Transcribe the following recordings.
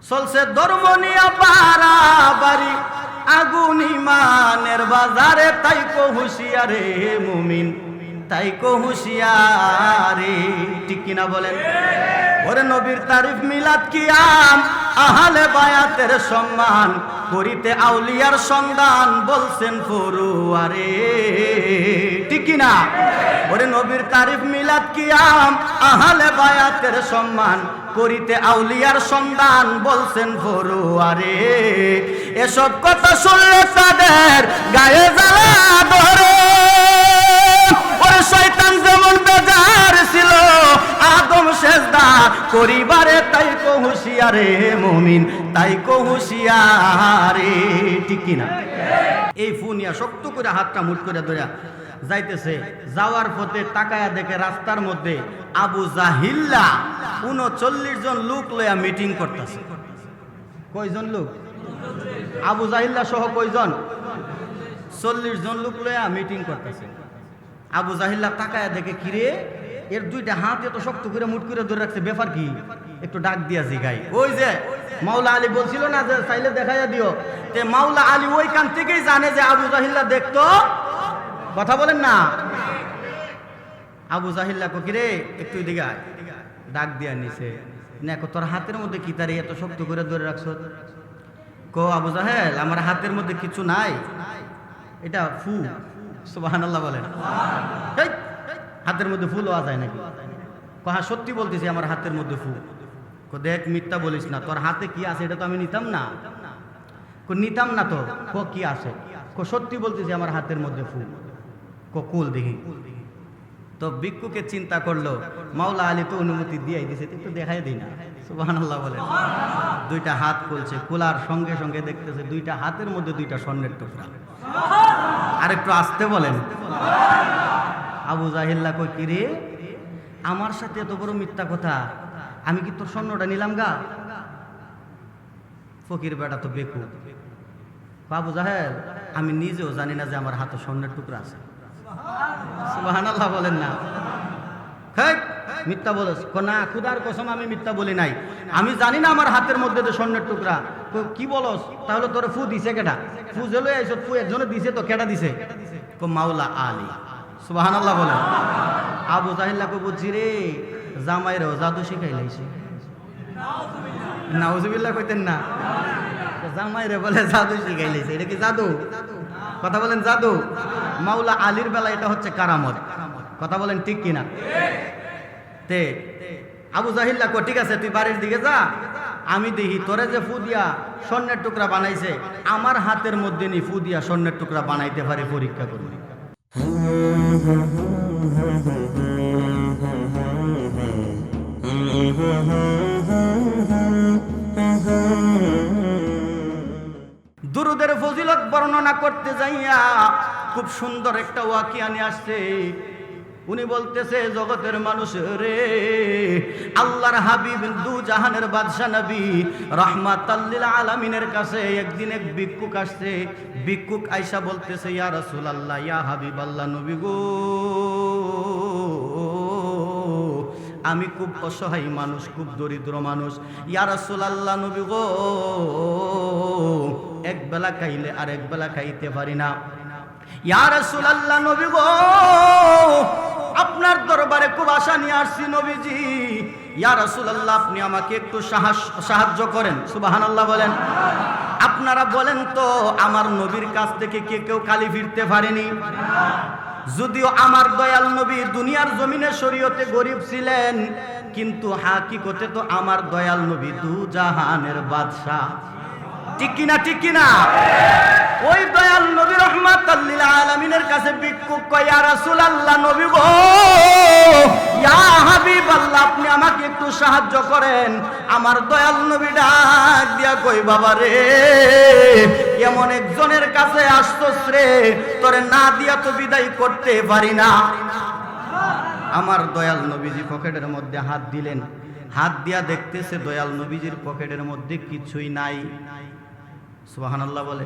চলছে ধর্ম নিয়ে বাড়াবাড়ি, আগুন ইমানের বাজারে, তাই কো হুঁশিয়ারে মুমিন, তাই কো হুঁশিয়ারে। ঠিক কিনা বলেন? ওরে নবীর তারিফ মিলাদ কিয়াম, আহলে বায়াতের সম্মান, করিতে আউলিয়ার সন্ধান, বলছেন ফরুয়ারে। ঠিক কিনা? ওরে নবীর তারিফ মিলাদ কিয়াম, আহলে বায়াতের সম্মান, করিতে আউলিয়ার সন্ধান, বলছেন ফরুয়ারে। এসব কথা শুনলে তাদের গায়ে জ্বালা ধরে। ওরে শয়তান যেমন বেজার ছিল আদম সেজদা করিবারে, তাই কো হুঁশিয়ারে মুমিন, তাই কো হুঁশিয়ারে। ঠিক কিনা? এই ফুনিয়া শক্ত করে হাতটা মুঠ করে ধরে যাইতেছে, যাওয়ার পথে তাকায়া দেখে রাস্তার মধ্যে আবু জাহিল্লা ৩৯ জন লোক লইয়া মিটিং করতেছে। কয়জন লোক? আবু জাহিল্লা সহ কয়জন? ৪০ জন লোক লইয়া মিটিং করতেছে। আবু জাহিল্লা তাকায়া দেখে, কিরে এর দুইটা হাত এত শক্ত করে মুঠ করে ধরে রাখছে, ব্যাপার কি? একটু ডাক দিয়া জিগাই। ওই যে মাওলা আলী বলছিল না যে চাইলে দেখাইয়া দিও, তে মাওলা আলী ওইখান থেকেই জানে যে আবু জাহিল্লা দেখতো। কথা বলেন না? আবু জাহিল্লা কো, কিরে একটু এদিকে আয়। ডাক দিয়া নিছে, না তোর হাতের মধ্যে কি তারে এত শক্ত করে ধরে রাখছ? কো আবু জাহেল, আমার হাতের মধ্যে কিছু নাই, এটা ফু। সুবহানাল্লাহ বলেন। হাতের মধ্যে ফু লওয়া যায় নাকি? কহা সত্যি বলতেছি, আমার হাতের মধ্যে ফু। কো দেখ মিথ্যা বলিস না, তোর হাতে কি আছে এটা তো আমি নিতাম না। কো নিতাম না তো। কো কি আছে? কো সত্যি বলতেছি, আমার হাতের মধ্যে ফু। কো কুল দেখি। তো ভিক্ষুকে চিন্তা করলো, মাওলা আলী তো অনুমতি দিয়াই দিছে, একটু দেখাই দিই না। সুবহানাল্লাহ বলেন। দুইটা হাত খুলছে, খোলার সঙ্গে সঙ্গে দেখতেছে দুইটা হাতের মধ্যে দুইটা স্বর্ণের টুকরা। আরেকটু আসতে বলেন। আবু জাহিল্লা কই, কিরে আমার সাথে এত বড় মিথ্যা কথা, আমি কি তোর স্বর্ণটা নিলাম গা? ফকির বেটা তো বেকু। আবু জাহেল, আমি নিজেও জানি না যে আমার হাতে স্বর্ণের টুকরা আছে। সুবহানাল্লাহ বলেন না। হেই মিথ্যা বলছ? না খুদার কসম আমি মিথ্যা বলি নাই, আমি জানি না আমার হাতের মধ্যে যে স্বর্ণের টুকরা। কি বলস? তাহলে তোরে ফু দিছে কেডা? ফু জেলে আইছ, ফু একজনে দিছে তো, কেডা দিছে? কো মাওলা আলী। সুবহানাল্লাহ বলেন। আবু জাহিল্লা কো, বুঝছি রে জামাইরেও জাদু শিখাই লাইছে। নাউজুবিল্লাহ কইতেন না? জামাইরে বলে জাদু শিখাই লাইছে। এটা কি জাদু? কথা বলেন জাদু? মাওলা আলীর বেলা এটা হচ্ছে কারামত। কথা বলেন ঠিক কিনা? তে আবু জাহিল্লা কো, ঠিক আছে তুই বাড়ির দিকে যা, আমি দেখি তোরে যে ফু দিয়া স্বর্ণের টুকরা বানাইছে, আমার হাতের মধ্যে নি ফু দিয়া স্বর্ণের টুকরা বানাইতে পারি, পরীক্ষা করবি। দুরুদের ফজিলত বর্ণনা করতে যাইয়া খুব সুন্দর একটা ওয়াকিয়া নিয়ে আসছে। উনি বলতেছে, জগতের মানুষ রে, আল্লাহর হাবিব দু জাহানের বাদশা নবী রাহমাতাল লিল আলামিনের কাছে একদিন এক ভিক্ষুক আসছে। ভিক্ষুক আয়েশা বলতেছে, ইয়া রাসূলুল্লাহ, ইয়া হাবিবাল্লাহ, নবী গো, আমি খুব অসহায় মানুষ, খুব দরিদ্র মানুষ। ইয়া রাসূলুল্লাহ, নবী গো, এক বেলা খাইলে আর এক বেলা খাইতে পারি না। ইয়া রাসূলুল্লাহ, নবী গো, আপনার দরবারে খুব আশা নিয়ে আসছি নবীজি। ইয়া রাসূলুল্লাহ, আপনি আমাকে একটু সাহায্য করেন। সুবহানাল্লাহ বলেন। আপনারা বলেন তো, আমার নবীর কাছ থেকে কে কেউ খালি ফিরতে পারেনি? যদিও আমার দয়াল নবী দুনিয়ার জমিনে শরীয়তে গরিব ছিলেন, কিন্তু হাকিকতে তো আমার দয়াল নবী দু জাহানের বাদশা। ঠিক কিনা? ঠিক কিনা? ওই দয়াল নবী রাহমাতাল লিল আলামিনের কাছে ভিক্ষুক কয়, ইয়া রাসূলুল্লাহ, নবী গো, ইয়া হাবিবাল্লাহ, আপনি আমাকে একটু সাহায্য করেন। আমার দয়াল নবী ডাক দিয়া কই, বাবা রে, এমন একজনের কাছে আসছস রে, তোরে না দিয়া তো বিদায় করতে পারি না। আমার দয়াল নবীজি পকেটের মধ্যে হাত দিলেন, হাত দিয়া দেখতেছে দয়াল নবীজির পকেটের মধ্যে কিছুই নাই। সুবহানাল্লাহ বলে।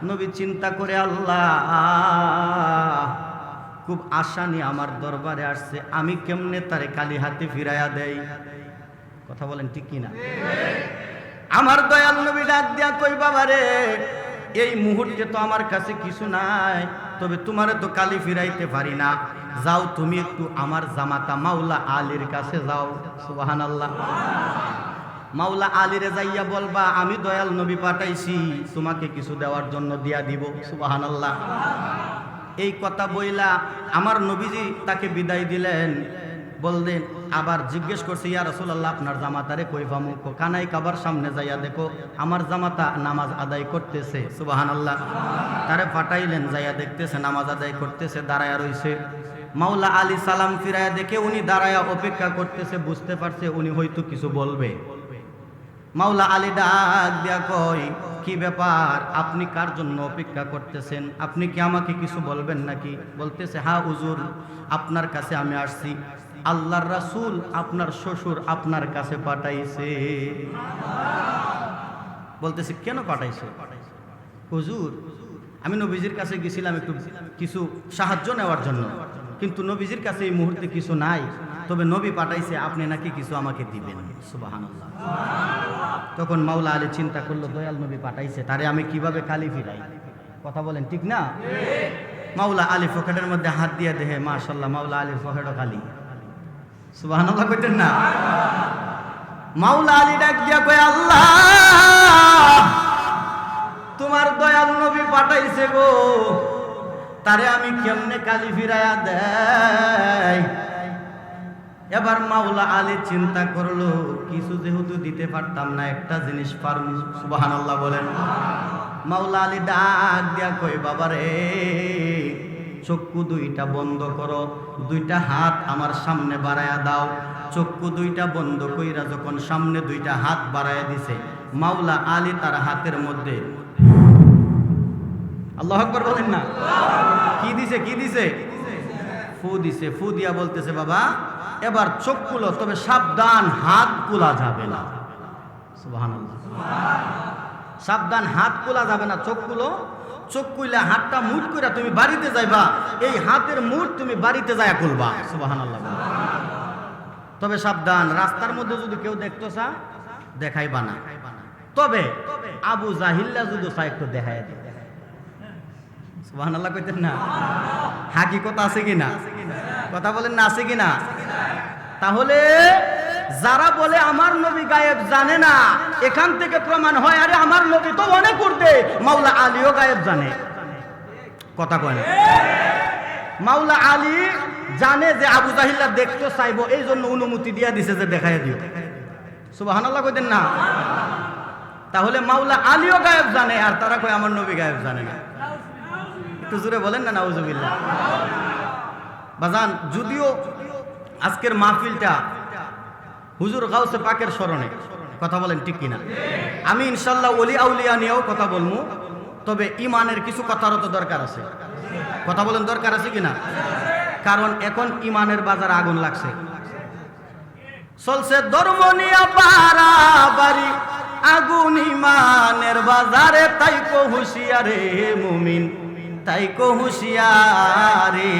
নবী চিন্তা করে, আল্লাহ খুব আশা নিয়ে আমার দরবারে আসছে, আমি কেমনে তারে খালি হাতে ফিরাইয়া দেই? কথা বলেন ঠিক কিনা? আমার দয়াল নবী ডাক দিয়া কই বাবা রে, এই মুহূর্তে তো আমার কাছে কিছু নাই, তবে তোমারে তো কালি ফিরাইতে পারি না, যাও তুমি একটু আমার জামাতা মাওলা আলীর কাছে যাও। সুবহানাল্লাহ। মাওলা আলীরে যাইয়া বলবা আমি দয়াল নবী পাঠাইছি, তোমাকে কিছু দেওয়ার জন্য দিয়া দিব। সুবহানাল্লাহ। এই কথা বইলা আমার নবীজি তাকে বিদায় দিলেন। বললেন, আবার জিজ্ঞেস করছে, ইয়া রাসূলুল্লাহ আপনার জামাতারে কই পামু? কানাই কাবার সামনে যাইয়া দেখো আমার জামাতা নামাজ আদায় করতেছে। সুবহানাল্লাহ। তারে পাঠাইলেন, যাইয়া দেখতেছে নামাজ আদায় করতেছে, দাঁড়ায়া রইছে। মাওলা আলী সালাম ফিরায়া দেখে উনি দাঁড়ায়া অপেক্ষা করতেছে, বুঝতে পারছে উনি হয়তো কিছু বলবে। মাওলা আলী ডাক দিয়া কয়, কি ব্যাপার, আপনি কার জন্য অপেক্ষা করতেছেন? আপনি কি আমাকে কিছু বলবেন নাকি? বলতেছে, হ্যাঁ হুজুর, আপনার কাছে আমি আসছি, আল্লাহর রাসূল আপনার শ্বশুর আপনার কাছে পাঠাইছে। বলতেছে, কেন পাঠাইছে? হুজুর, আমি নবীজির কাছে গেছিলাম একটু কিছু সাহায্য নেওয়ার জন্য, কিন্তু নবীজির কাছে এই মুহূর্তে কিছু নাই, তবে নবী পাঠাইছে আপনি নাকি কিছু আমাকে দিবেন। সুবহানাল্লাহ। তখন মাওলা আলী চিন্তা করলো, দয়াল নবী পাঠাইছে, তারে আমি কিভাবে খালি ফিরাই? কথা বলেন, ঠিক না? মাওলা আলী পকেটের মধ্যে হাত দিয়ে দেখে, মাশাআল্লাহ, মাওলা আলীর পকেটও খালি। সুবহানাল্লাহ কইতেন না? মাওলা আলী ডাক দিয়া কয়, আল্লাহ, তোমার দয়াল নবী পাঠাইছে গো, তারে আমি কেমনে কালি ফিরাইয়া দেই? এবার মাওলা আলী চিন্তা করলো, কিছু যেহেতু দিতে পারতাম না, একটা জিনিস পারবো। সুবহানাল্লাহ বলেন। মাওলা আলী ডাক দিয়া কই, বাবা রে, চক্ষু দুইটা বন্ধ করো, দুইটা হাত আমার সামনে বাড়ায়া দাও। চক্ষু দুইটা বন্ধ কইরা যখন সামনে দুইটা হাত বাড়ায়া দিছে, মাওলা আলী তার হাতের মধ্যে আল্লাহু আকবার বলেন না, কি দিছে? কি দিছে? ফু দিছে। ফু দিয়া বলতেছে, বাবা এবার চোখ খুলো, তবে সাবধান, হাত খোলা যাবে না। সুবহানাল্লাহ। সাবধান, হাত খোলা যাবে না, চোখ খুলো। চোখ খুইলে হাতটা মুঠ করে তুমি বাড়িতে যাইবা, এই হাতের মুঠ তুমি বাড়িতে যাইয়া খুলবা। সুবহানাল্লাহ। তবে সাবধান, রাস্তার মধ্যে যদি কেউ দেখতো চা দেখাইবা না, তবে আবু জাহিল্লা যদি চা একটু দেখাই দেয়। সুবহানাল্লাহ কইতেন না? হাকিকত আছে কিনা? কথা বলেন না, আছে কিনা? তাহলে যারা বলে আমার নবী গায়েব জানে না, এখান থেকে প্রমাণ হয়, আরে আমার নবী তো অনেক করতে, মাওলা আলীও গায়েব জানে। কথা কয় না? মাওলা আলী জানে যে আবু জাহিল্লা দেখতে চাইবো, এই জন্য অনুমতি দিয়া দিছে যে দেখাই দিও। সুবহানাল্লাহ কইতেন না? তাহলে মাওলা আলীও গায়েব জানে, আর তারা কয় আমার নবী গায়েব জানে না। একটু জোরে বলেন না, নাউজুবিল্লাহ। বাজান, যদিও আজকের মাহফিলটা হুজুর গাউসে পাকের স্মরণে, কথা বলেন ঠিক কিনা? আমি ইনশাআল্লাহ ওলি আউলিয়া নিয়েও কথা বলবো, তবে ইমানের কিছু কথারও তো দরকার আছে। কথা বলেন, দরকার আছে কিনা? কারণ এখন ইমানের বাজার আগুন লাগছে, চলছে ধর্ম নিয়ে পারাবারি, আগুন ইমানের বাজারে, তাই কো হুঁশিয়ারে মুমিন, তাই কো হুঁশিয়ারে।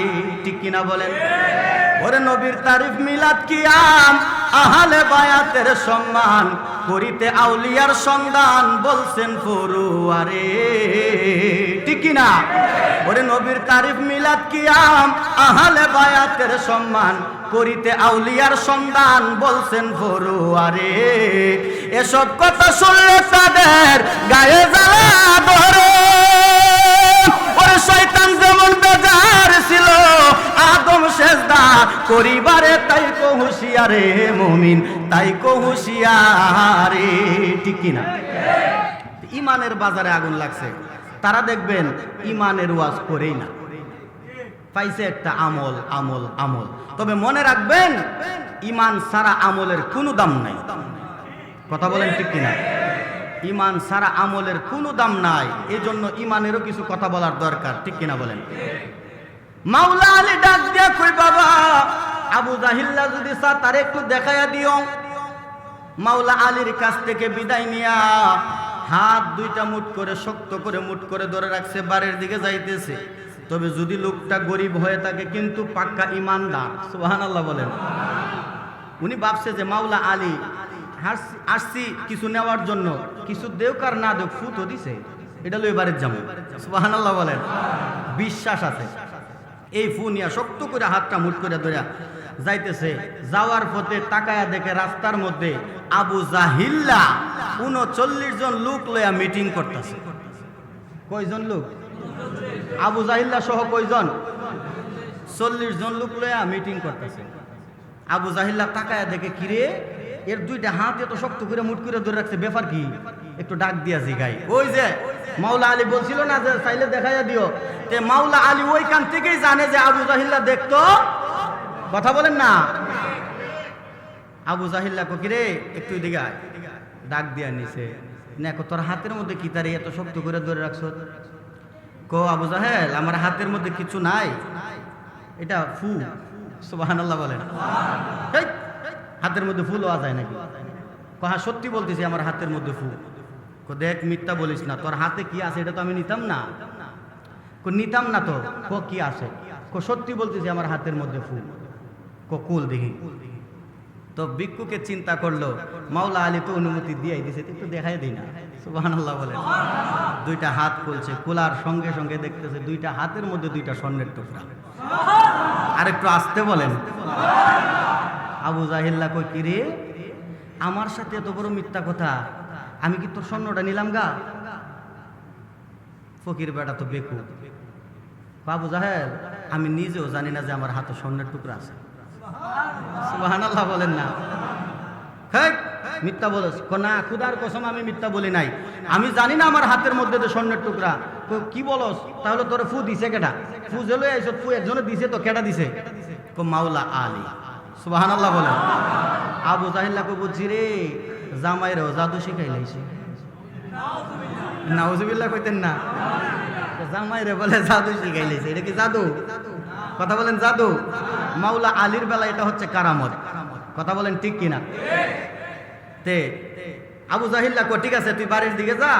ঠিক কিনা বলেন? ওরে নবীর তারিফ মিলাদ কিয়াম, আহলে বায়াতের সম্মান, করিতে আউলিয়ার সন্ধান, বলছেন ফরুয়ারে। ঠিক কিনা? ওরে নবীর তারিফ মিলাদ কিয়াম, আহলে বায়াতের সম্মান, করিতে আউলিয়ার সন্ধান, বলছেন ফরুয়ারে। এসব কথা শুনলে তাদের গায়ে জ্বালা ধরে, ওরে শয়তান যেমন বেজার ছিল আদম সেজদা করিবারে, তাই কো হুঁশিয়ারে মুমিন, তাই কো হুঁশিয়ারে। ঠিক কিনা? ইমানের বাজারে আগুন লাগছে, তারা দেখবেন ইমানের ওয়াজ করেই না, পাইছে একটা আমল আমল আমল। তবে মনে রাখবেন, ইমান ছাড়া আমলের কোনো দাম নাই। কথা বলেন ঠিক কিনা? ইমান ছাড়া আমলের কোনো দাম নাই, এই জন্য ইমানেরও কিছু কথা বলার দরকার। ঠিক কিনা বলেন? মাওলা আলী ডাক দিয়া কই, বাবা আবু জাহিল্লা যদি চা তারে একটু দেখাইয়া দিও। মাওলা আলীর কাছ থেকে বিদায় নিয়া হাত দুইটা মুঠ করে, শক্ত করে মুঠ করে ধরে রাখছে, বাড়ির দিকে যাইতেছে। তবে যদি লোকটা গরিব হয়ে থাকে, কিন্তু পাক্কা ইমানদার। সুবহানাল্লাহ বলেন। উনি ভাবছে যে মাওলা আলী আসছি কিছু নেওয়ার জন্য, কিছু দেউক আর না দেউক ফু তো দিছে, এটা লই এবারে যাবো। সুবহানাল্লাহ বলেন। বিশ্বাস আছে। এই ফু নিয়া শক্ত করে হাতটা মুঠ করে ধরে যাইতেছে। যাওয়ার পথে তাকায়া দেখে রাস্তার মধ্যে আবু জাহিল্লা ৩৯ জন লোক লইয়া মিটিং করতেছে। কয়জন লোক? আবু জাহিল্লা সহ কয়জন? ৪০ জন লোক লইয়া মিটিং করতেছে। আবু জাহিল্লা তাকায়া দেখে কিরে এর দুইটা হাত এত শক্ত করে মুঠ করে ধরে রাখছে, ব্যাপার কি? একটু ডাক দিয়া জিগাই। ওই যে মাওলা আলী বলছিল না যে চাইলে দেখাইয়া দিও, তে মাওলা আলী ওইখান থেকেই জানে যে আবু জাহিল্লা দেখতো। কথা বলেন না? আবু জাহিল্লা কো কিরে একটু দিকে আয়, ডাক দিয়া নিছে। দেখো তোর হাতের মধ্যে কি তারে এত শক্ত করে ধরে রাখছো? কো আবু জাহেল আমার হাতের মধ্যে কিছু নাই, এটা ফু। সুবহানাল্লাহ বলেন। হাতের মধ্যে ফু লওয়া যায় নাকি? কহা সত্যি বলতেছি আমার হাতের মধ্যে ফু। কো দেখ মিথ্যা বলিস না, তোর হাতে কি আছে এটা তো আমি নিতাম না। কো নিতাম না তো। কো কি আছে? কো সত্যি বলতেছি আমার হাতের মধ্যে ফু। কো কুল দেখি। তো ভিক্ষুকে চিন্তা করলো মাওলা আলী তো অনুমতি দিয়েই দিছে, একটু দেখাই দিই না। সুবহানাল্লাহ বলেন। দুইটা হাত খুলছে, খোলার সঙ্গে সঙ্গে দেখতেছে দুইটা হাতের মধ্যে দুইটা স্বর্ণের টুকরা। আর একটু আসতে বলেন। আবু জাহিল্লা কই কিরে আমার সাথে এত বড় মিথ্যা কথা, আমি কি তোর স্বর্ণটা নিলাম গা? ফকির বেটা তো বেকু। আবু জাহেল আমি নিজেও জানি না যে আমার হাতে স্বর্ণের টুকরা আছে। সুবহানাল্লাহ বলেন না। হেই মিথ্যা বলছ? না খুদার কসম আমি মিথ্যা বলি নাই, আমি জানি না আমার হাতের মধ্যে তো স্বর্ণের টুকরা। কি বলস? তাহলে তোর ফু দিছে কেটা? ফু জেলে আইছ, ফু একজনে দিছে তো, কেটা দিছে? কো মাওলা আলী। সুবহানাল্লাহ বলেন। আবু জাহিল্লা কো বুঝছি রে জামাইরেও জাদু শিখাই লাইছে। নাউজুবিল্লাহ কইতেন না? জামাইরে বলে জাদু শিখাই লাইছে, এটা কি জাদু? কথা বলেন জাদু? মাওলা আলীর বেলা এটা হচ্ছে কারামত। কথা বলেন ঠিক কিনা? তে আবু জাহিল্লা কো ঠিক আছে তুই বাড়ির দিকে যা,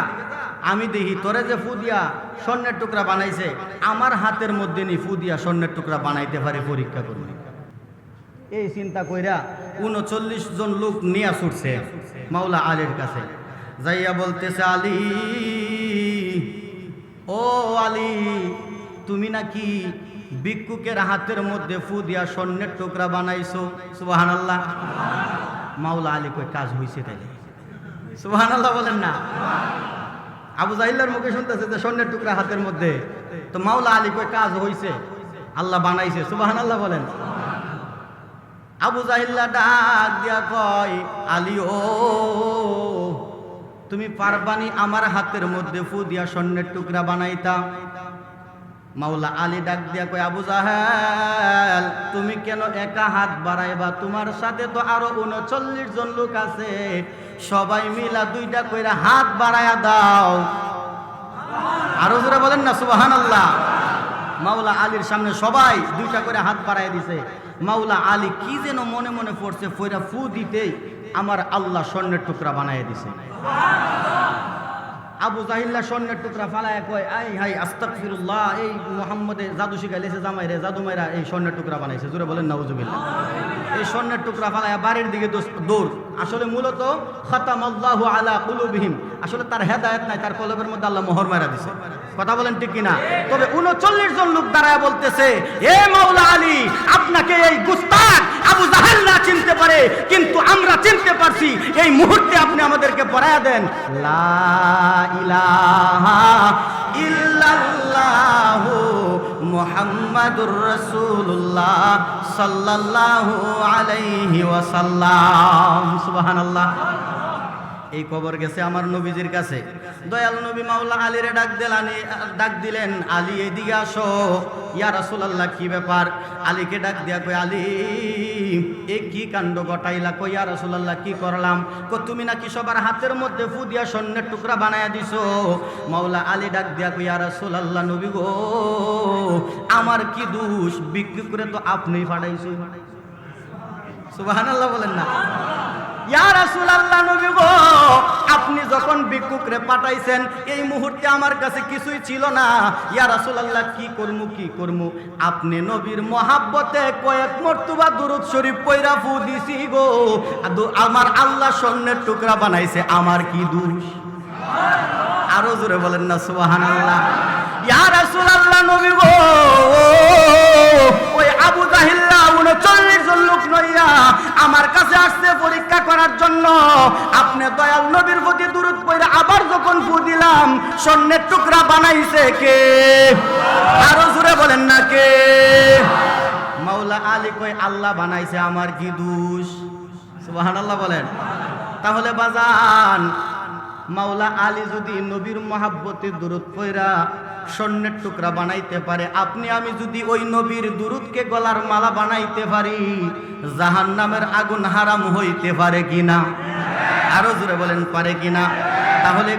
আমি দেখি তোরে যে ফু দিয়া স্বর্ণের টুকরা বানাইছে আমার হাতের মধ্যে নি ফু দিয়া স্বর্ণের টুকরা বানাইতে পারে, পরীক্ষা করবি। এই চিন্তা কইরা ৩৯ জন লোক নিয়ে ছুটছে মাওলা আলীর কাছে। যাইয়া বলতেছে আলী, ও আলী তুমি নাকি ভিক্ষুকের হাতের মধ্যে ফু দিয়া স্বর্ণের টুকরা বানাইছো? সুবহানাল্লাহ। মাওলা আলী কই কাজ হইছে তাইলে? সুবহানাল্লাহ বলেন না। আবু জাহিল্লার মুখে শুনতেছে যে স্বর্ণের টুকরা হাতের মধ্যে, তো মাওলা আলী কই কাজ হইছে, আল্লাহ বানাইছে। সুবহানাল্লাহ বলেন। আবু জাহিল্লা ডাক দিয়া কয় আলী ও তুমি পারবানি আমার হাতের মধ্যে ফু দিয়া স্বর্ণের টুকরা বানাইতা? মাওলা আলী ডাক দিয়া কয় আবু জাহেল তুমি কেন একা হাত বাড়াইবা? তোমার সাথে তো আরো ৩৯ জন লোক আছে, সবাই মিলা দুইটা কইরা হাত বাড়ায়া দাও। আরো জোরে বলেন না সুবহানাল্লাহ। মাওলা আলীর সামনে সবাই দুইটা করে হাত বাড়ায় দিছে। মাওলা আলী কি যেন মনে মনে পড়ছে, ফইরা ফু দিতেই আমার আল্লাহ স্বর্ণের টুকরা বানায় দিছে। আবু জাহিল্লা স্বর্ণের টুকরা ফালায় কয় আই হাই আস্তাগফিরুল্লাহ, এই মুহাম্মদে জাদু শিখাইলেছে জামাইরে, জাদু মাইরা এই স্বর্ণের টুকরা বানাইছে। জোরে বলেন নাউজুবিল্লাহ। এই স্বর্ণের টুকরা ফালায় বাড়ির দিকে দৌড়। আসলে মূলত খাতামাল্লাহু আলা কুলুবিহিম, আসলে তার হেদায়েত নাই, তার কলবের মধ্যে আল্লাহ মোহর মারা দিছে। কথা বলেন ঠিক কিনা? তবে ৩৯ জন লোক দাঁড়ায় বলতেছে এ মাওলা আলী আপনাকে এই গুস্তাখ আবু জাহেল না চিনতে পারে, কিন্তু আমরা চিনতে পারছি, এই মুহূর্তে আপনি আমাদেরকে পড়ায়া দেন লা ইলাহা ইল্লাল্লাহু মুহাম্মাদুর রাসূলুল্লাহ সাল্লাল্লাহু আলাইহি ওয়াসাল্লাম। সুবহানাল্লাহ। এই খবর গেছে আমার নবীজির কাছে। দয়াল নবী মাওলা আলীরে ডাক দিলেন আলী এদিকে আসো। ইয়া রাসূলুল্লাহ কি ব্যাপার? আলীকে ডাক দিয়া কই আলী এ কি কাণ্ড ঘটাইলা? কই ইয়া রাসূলুল্লাহ কি করলাম? কই তুমি নাকি সবার হাতের মধ্যে ফু দিয়া স্বর্ণের টুকরা বানায়া দিছো। মাওলা আলী ডাক দিয়া কই ইয়া রাসূলুল্লাহ নবী গো আমার কি দোষ? বিক্রি করে তো আপনিই ফাড়াইছো। সুবহানাল্লাহ বলেন না। ইয়া রাসূলুল্লাহ নবী গো আপনি যখন ভিক্ষুকরে পাঠাইছেন, এই মুহূর্তে আমার কাছে কিছুই ছিল না, ইয়া রাসূলুল্লাহ কি করমু, আপনি নবীর মহাব্বতে কয়েক মর্তবা দুরূদ শরীফ পয়রা ফু দিছি গো, আমার আল্লাহ স্বর্ণের টুকরা বানাইছে, আমার কি দোষ? আরো জোরে বলেন না সুবহানাল্লাহ। ইয়া রাসূলুল্লাহ নবী গো, ওই আবু জাহিল্লা 39 জন লোক নইয়া আমার কাছে আসছে পরীক্ষা করার জন্য, আপনি দয়াল নবীর প্রতি দুরূদ পড়ে আবার যখন ফু দিলাম, স্বর্ণের টুকরা বানাইছে কে? আরো জোরে বলেন না কে? মাওলা আলী কই আল্লাহ বানাইছে, আমার কি দোষ? সুবহানাল্লাহ বলেন। তাহলে বাজান, মাওলা আলী যদি নবীর মহাব্বতে দুরূদ পড়া স্বর্ণের টুকরা বানাইতে পারে, আপনি আমি যদি ওই নবীর দুরূদকে গলার মালা বানাইতে পারি, জাহান্নামের আগুন হারাম হইতে পারে কিনা? আরো জোরে বলেন পারে কিনা? তাহলে